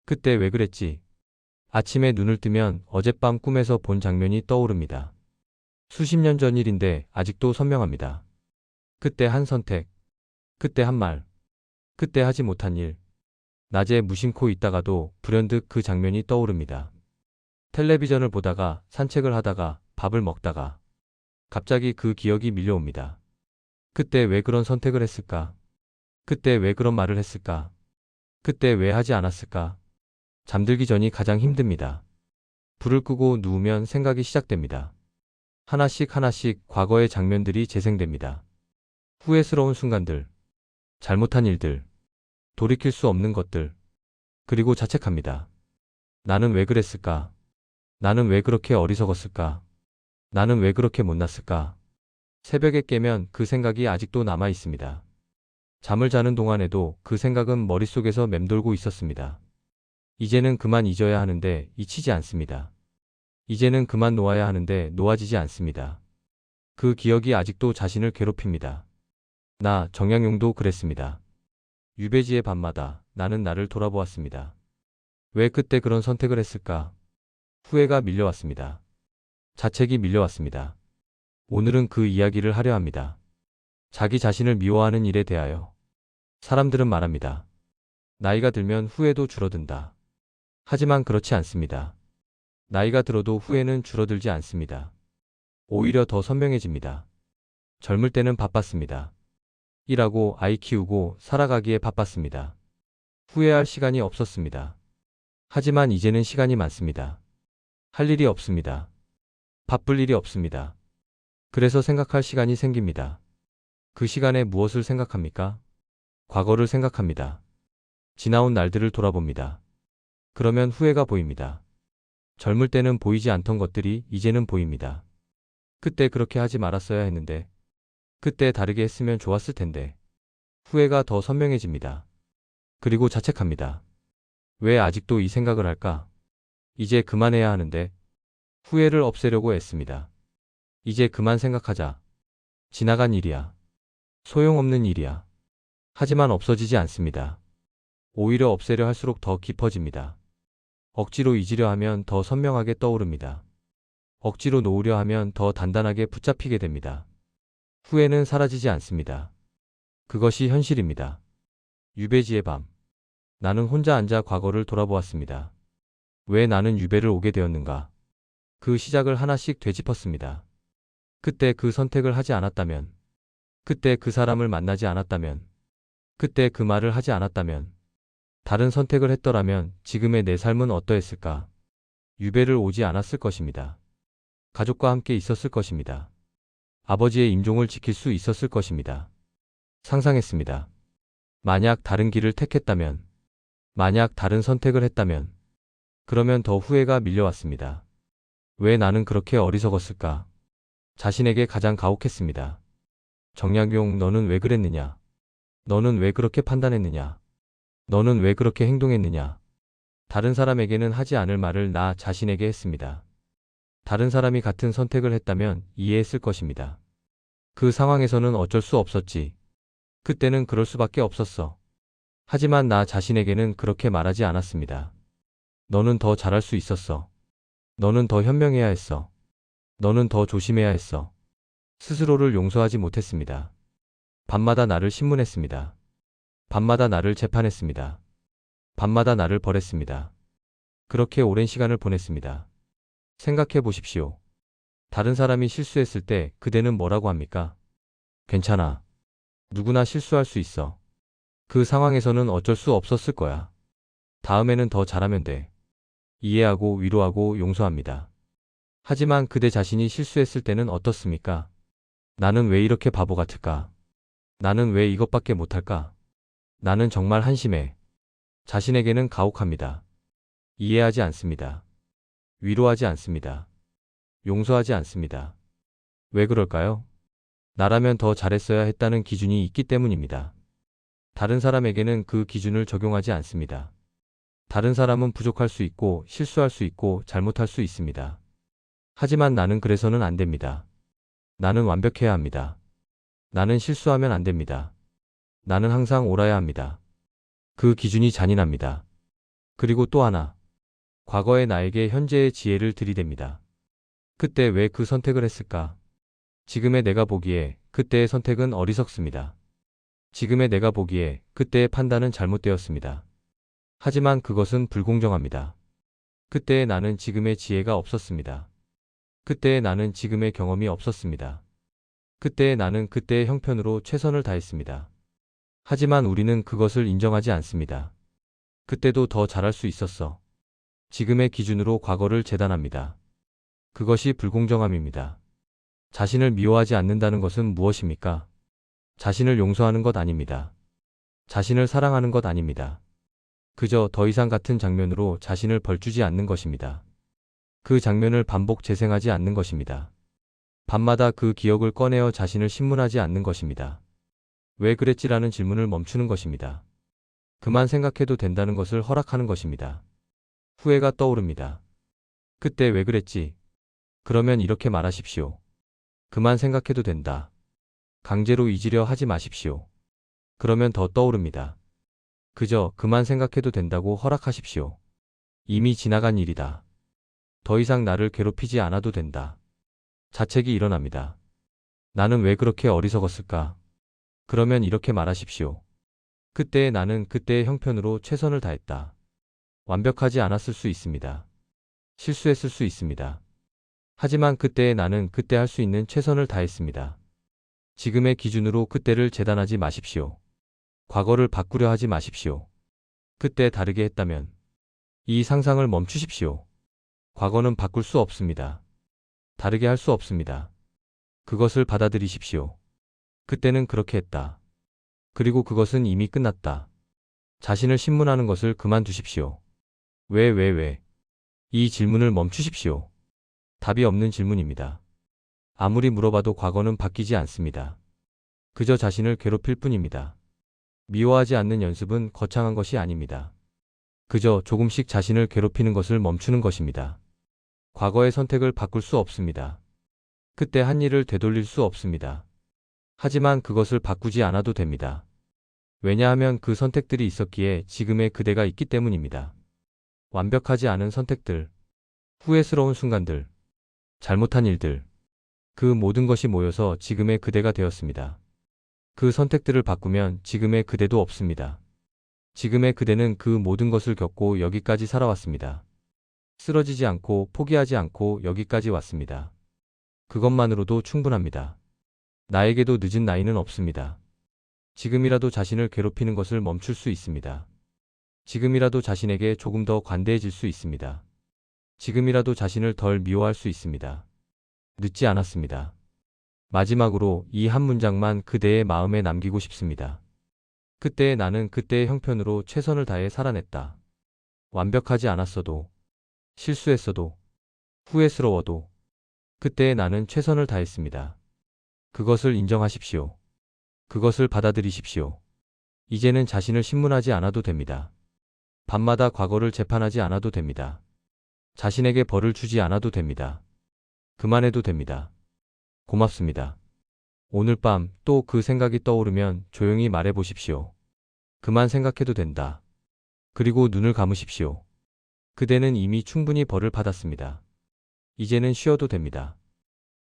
그때 왜 그랬지? 아침에 눈을 뜨면 어젯밤 꿈에서 본 장면이 떠오릅니다. 수십 년 전 일인데 아직도 선명합니다. 그때 한 선택, 그때 한 말, 그때 하지 못한 일. 낮에 무심코 있다가도 불현듯 그 장면이 떠오릅니다. 텔레비전을 보다가, 산책을 하다가, 밥을 먹다가 갑자기 그 기억이 밀려옵니다. 그때 왜 그런 선택을 했을까? 그때 왜 그런 말을 했을까? 그때 왜 하지 않았을까? 잠들기 전이 가장 힘듭니다. 불을 끄고 누우면 생각이 시작됩니다. 하나씩 하나씩 과거의 장면들이 재생됩니다. 후회스러운 순간들, 잘못한 일들, 돌이킬 수 없는 것들, 그리고 자책합니다. 나는 왜 그랬을까? 나는 왜 그렇게 어리석었을까? 나는 왜 그렇게 못났을까? 새벽에 깨면 그 생각이 아직도 남아 있습니다. 잠을 자는 동안에도 그 생각은 머릿속에서 맴돌고 있었습니다. 이제는 그만 잊어야 하는데 잊히지 않습니다. 이제는 그만 놓아야 하는데 놓아지지 않습니다. 그 기억이 아직도 자신을 괴롭힙니다. 나 정약용도 그랬습니다. 유배지의 밤마다 나는 나를 돌아보았습니다. 왜 그때 그런 선택을 했을까? 후회가 밀려왔습니다. 자책이 밀려왔습니다. 오늘은 그 이야기를 하려 합니다. 자기 자신을 미워하는 일에 대하여. 사람들은 말합니다. 나이가 들면 후회도 줄어든다. 하지만 그렇지 않습니다. 나이가 들어도 후회는 줄어들지 않습니다. 오히려 더 선명해집니다. 젊을 때는 바빴습니다. 일하고 아이 키우고 살아가기에 바빴습니다. 후회할 시간이 없었습니다. 하지만 이제는 시간이 많습니다. 할 일이 없습니다. 바쁠 일이 없습니다. 그래서 생각할 시간이 생깁니다. 그 시간에 무엇을 생각합니까? 과거를 생각합니다. 지나온 날들을 돌아봅니다. 그러면 후회가 보입니다. 젊을 때는 보이지 않던 것들이 이제는 보입니다. 그때 그렇게 하지 말았어야 했는데, 그때 다르게 했으면 좋았을 텐데, 후회가 더 선명해집니다. 그리고 자책합니다. 왜 아직도 이 생각을 할까? 이제 그만해야 하는데, 후회를 없애려고 애씁니다. 이제 그만 생각하자. 지나간 일이야. 소용없는 일이야. 하지만 없어지지 않습니다. 오히려 없애려 할수록 더 깊어집니다. 억지로 잊으려 하면 더 선명하게 떠오릅니다. 억지로 놓으려 하면 더 단단하게 붙잡히게 됩니다. 후회는 사라지지 않습니다. 그것이 현실입니다. 유배지의 밤. 나는 혼자 앉아 과거를 돌아보았습니다. 왜 나는 유배를 오게 되었는가? 그 시작을 하나씩 되짚었습니다. 그때 그 선택을 하지 않았다면, 그때 그 사람을 만나지 않았다면, 그때 그 말을 하지 않았다면, 다른 선택을 했더라면 지금의 내 삶은 어떠했을까? 유배를 오지 않았을 것입니다. 가족과 함께 있었을 것입니다. 아버지의 임종을 지킬 수 있었을 것입니다. 상상했습니다. 만약 다른 길을 택했다면, 만약 다른 선택을 했다면, 그러면 더 후회가 밀려왔습니다. 왜 나는 그렇게 어리석었을까? 자신에게 가장 가혹했습니다. 정약용, 너는 왜 그랬느냐? 너는 왜 그렇게 판단했느냐? 너는 왜 그렇게 행동했느냐? 다른 사람에게는 하지 않을 말을 나 자신에게 했습니다. 다른 사람이 같은 선택을 했다면 이해했을 것입니다. 그 상황에서는 어쩔 수 없었지. 그때는 그럴 수밖에 없었어. 하지만 나 자신에게는 그렇게 말하지 않았습니다. 너는 더 잘할 수 있었어. 너는 더 현명해야 했어. 너는 더 조심해야 했어. 스스로를 용서하지 못했습니다. 밤마다 나를 신문했습니다. 밤마다 나를 재판했습니다. 밤마다 나를 벌했습니다. 그렇게 오랜 시간을 보냈습니다. 생각해 보십시오. 다른 사람이 실수했을 때 그대는 뭐라고 합니까? 괜찮아. 누구나 실수할 수 있어. 그 상황에서는 어쩔 수 없었을 거야. 다음에는 더 잘하면 돼. 이해하고 위로하고 용서합니다. 하지만 그대 자신이 실수했을 때는 어떻습니까? 나는 왜 이렇게 바보 같을까? 나는 왜 이것밖에 못할까? 나는 정말 한심해. 자신에게는 가혹합니다. 이해하지 않습니다. 위로하지 않습니다. 용서하지 않습니다. 왜 그럴까요? 나라면 더 잘했어야 했다는 기준이 있기 때문입니다. 다른 사람에게는 그 기준을 적용하지 않습니다. 다른 사람은 부족할 수 있고 실수할 수 있고 잘못할 수 있습니다. 하지만 나는 그래서는 안 됩니다. 나는 완벽해야 합니다. 나는 실수하면 안 됩니다. 나는 항상 옳아야 합니다. 그 기준이 잔인합니다. 그리고 또 하나. 과거의 나에게 현재의 지혜를 들이댑니다. 그때 왜 그 선택을 했을까? 지금의 내가 보기에 그때의 선택은 어리석습니다. 지금의 내가 보기에 그때의 판단은 잘못되었습니다. 하지만 그것은 불공정합니다. 그때의 나는 지금의 지혜가 없었습니다. 그때의 나는 지금의 경험이 없었습니다. 그때의 나는 그때의 형편으로 최선을 다했습니다. 하지만 우리는 그것을 인정하지 않습니다. 그때도 더 잘할 수 있었어. 지금의 기준으로 과거를 재단합니다. 그것이 불공정함입니다. 자신을 미워하지 않는다는 것은 무엇입니까? 자신을 용서하는 것 아닙니다. 자신을 사랑하는 것 아닙니다. 그저 더 이상 같은 장면으로 자신을 벌주지 않는 것입니다. 그 장면을 반복 재생하지 않는 것입니다. 밤마다 그 기억을 꺼내어 자신을 신문하지 않는 것입니다. 왜 그랬지라는 질문을 멈추는 것입니다. 그만 생각해도 된다는 것을 허락하는 것입니다. 후회가 떠오릅니다. 그때 왜 그랬지? 그러면 이렇게 말하십시오. 그만 생각해도 된다. 강제로 잊으려 하지 마십시오. 그러면 더 떠오릅니다. 그저 그만 생각해도 된다고 허락하십시오. 이미 지나간 일이다. 더 이상 나를 괴롭히지 않아도 된다. 자책이 일어납니다. 나는 왜 그렇게 어리석었을까? 그러면 이렇게 말하십시오. 그때의 나는 그때의 형편으로 최선을 다했다. 완벽하지 않았을 수 있습니다. 실수했을 수 있습니다. 하지만 그때의 나는 그때 할 수 있는 최선을 다했습니다. 지금의 기준으로 그때를 재단하지 마십시오. 과거를 바꾸려 하지 마십시오. 그때 다르게 했다면 이 상상을 멈추십시오. 과거는 바꿀 수 없습니다. 다르게 할 수 없습니다. 그것을 받아들이십시오. 그때는 그렇게 했다. 그리고 그것은 이미 끝났다. 자신을 신문하는 것을 그만두십시오. 왜? 이 질문을 멈추십시오. 답이 없는 질문입니다. 아무리 물어봐도 과거는 바뀌지 않습니다. 그저 자신을 괴롭힐 뿐입니다. 미워하지 않는 연습은 거창한 것이 아닙니다. 그저 조금씩 자신을 괴롭히는 것을 멈추는 것입니다. 과거의 선택을 바꿀 수 없습니다. 그때 한 일을 되돌릴 수 없습니다. 하지만 그것을 바꾸지 않아도 됩니다. 왜냐하면 그 선택들이 있었기에 지금의 그대가 있기 때문입니다. 완벽하지 않은 선택들, 후회스러운 순간들, 잘못한 일들, 그 모든 것이 모여서 지금의 그대가 되었습니다. 그 선택들을 바꾸면 지금의 그대도 없습니다. 지금의 그대는 그 모든 것을 겪고 여기까지 살아왔습니다. 쓰러지지 않고 포기하지 않고 여기까지 왔습니다. 그것만으로도 충분합니다. 나에게도 늦은 나이는 없습니다. 지금이라도 자신을 괴롭히는 것을 멈출 수 있습니다. 지금이라도 자신에게 조금 더 관대해질 수 있습니다. 지금이라도 자신을 덜 미워할 수 있습니다. 늦지 않았습니다. 마지막으로 이 한 문장만 그대의 마음에 남기고 싶습니다. 그때의 나는 그때의 형편으로 최선을 다해 살아냈다. 완벽하지 않았어도, 실수했어도, 후회스러워도 그때의 나는 최선을 다했습니다. 그것을 인정하십시오. 그것을 받아들이십시오. 이제는 자신을 신문하지 않아도 됩니다. 밤마다 과거를 재판하지 않아도 됩니다. 자신에게 벌을 주지 않아도 됩니다. 그만해도 됩니다. 고맙습니다. 오늘 밤 또 그 생각이 떠오르면 조용히 말해 보십시오. 그만 생각해도 된다. 그리고 눈을 감으십시오. 그대는 이미 충분히 벌을 받았습니다. 이제는 쉬어도 됩니다.